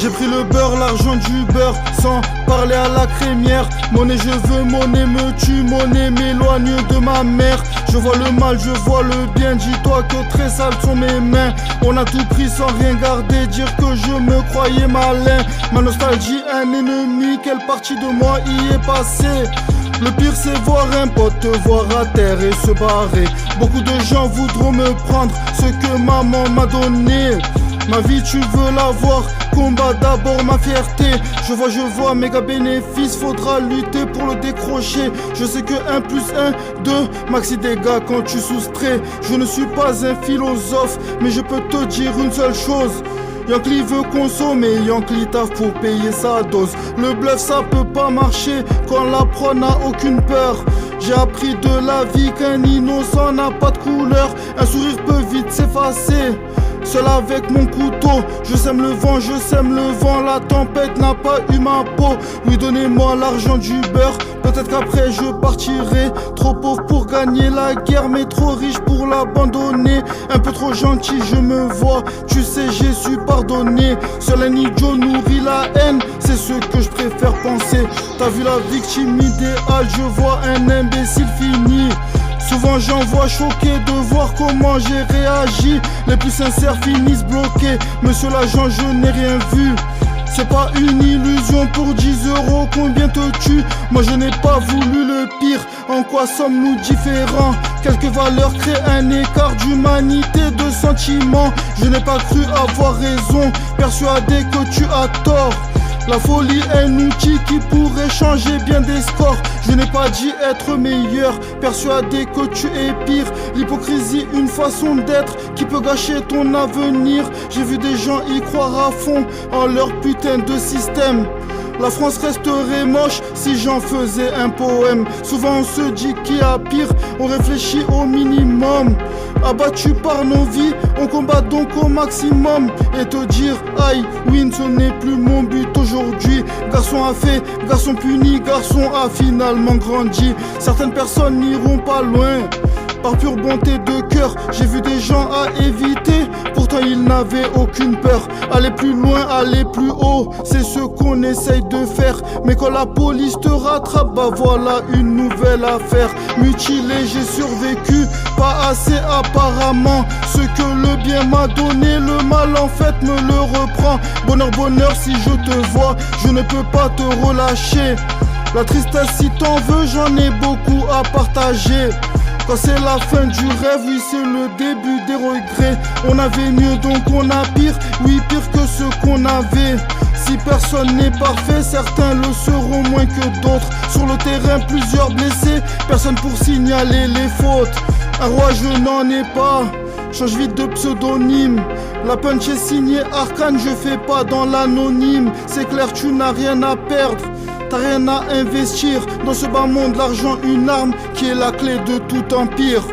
J'ai pris le beurre, l'argent du beurre, sans parler à la crémière. Monnaie je veux, monnaie me tue, monnaie m'éloigne de ma mère. Je vois le mal, je vois le bien, dis-toi que très sales sont mes mains. On a tout pris sans rien garder, dire que je me croyais malin. Ma nostalgie, un ennemi, quelle partie de moi y est passée? Le pire c'est voir un pote te voir à terre et se barrer. Beaucoup de gens voudront me prendre ce que maman m'a donné. Ma vie tu veux la voir, combat d'abord ma fierté. Je vois méga bénéfice, faudra lutter pour le décrocher. Je sais que 1 plus 1, 2, maxi dégâts quand tu soustrais. Je ne suis pas un philosophe, mais je peux te dire une seule chose. Yankee veut consommer, Yankee taffe pour payer sa dose. Le bluff ça peut pas marcher quand la pro n'a aucune peur. J'ai appris de la vie qu'un innocent n'a pas de couleur. Un sourire peut vite s'effacer, seul avec mon couteau. Je sème le vent, je sème le vent. La tempête n'a pas eu ma peau. Oui, donnez-moi l'argent du beurre, peut-être qu'après je partirai. Trop pauvre pour gagner la guerre, mais trop riche pour l'abandonner. Un peu trop gentil je me vois, tu sais j'ai su pardonner. Seul un idiot nourrit la haine, c'est ce que je préfère penser. T'as vu la victime idéale, je vois un imbécile fini. Souvent j'en vois choqué de voir comment j'ai réagi. Les plus sincères finissent bloqués. Monsieur l'agent, je n'ai rien vu. C'est pas une illusion pour 10 euros, combien te tue? Moi je n'ai pas voulu le pire. En quoi sommes-nous différents? Quelques valeurs créent un écart d'humanité, de sentiments. Je n'ai pas cru avoir raison, persuadé que tu as tort. La folie est un outil qui pourrait changer bien des scores. Je n'ai pas dit être meilleur, persuadé que tu es pire. L'hypocrisie, une façon d'être qui peut gâcher ton avenir. J'ai vu des gens y croire à fond en leur putain de système. La France resterait moche si j'en faisais un poème. Souvent on se dit qu'il y a pire, on réfléchit au minimum. Abattu par nos vies, on combat donc au maximum. Et te dire aïe, win, ce n'est plus mon but aujourd'hui. Garçon a fait, garçon puni, garçon a finalement grandi. Certaines personnes n'iront pas loin, par pure bonté de cœur. J'ai vu des gens à éviter, pourtant ils n'avaient aucune peur. Aller plus loin, aller plus haut, c'est ce qu'on essaye de faire. Mais quand la police te rattrape, bah voilà une nouvelle affaire. Mutilé, j'ai survécu, pas assez apparemment. Ce que le bien m'a donné, le mal en fait me le reprend. Bonheur, bonheur, si je te vois, je ne peux pas te relâcher. La tristesse si t'en veux, j'en ai beaucoup à partager. Quand c'est la fin du rêve, oui c'est le début des regrets. On avait mieux donc on a pire, oui pire que ce qu'on avait. Si personne n'est parfait, certains le seront moins que d'autres. Sur le terrain plusieurs blessés, personne pour signaler les fautes. Un roi je n'en ai pas, change vite de pseudonyme. La punch est signée Arcane, je fais pas dans l'anonyme. C'est clair tu n'as rien à perdre, t'as rien à investir. Dans ce bas monde, l'argent une arme qui est la clé de tout empire.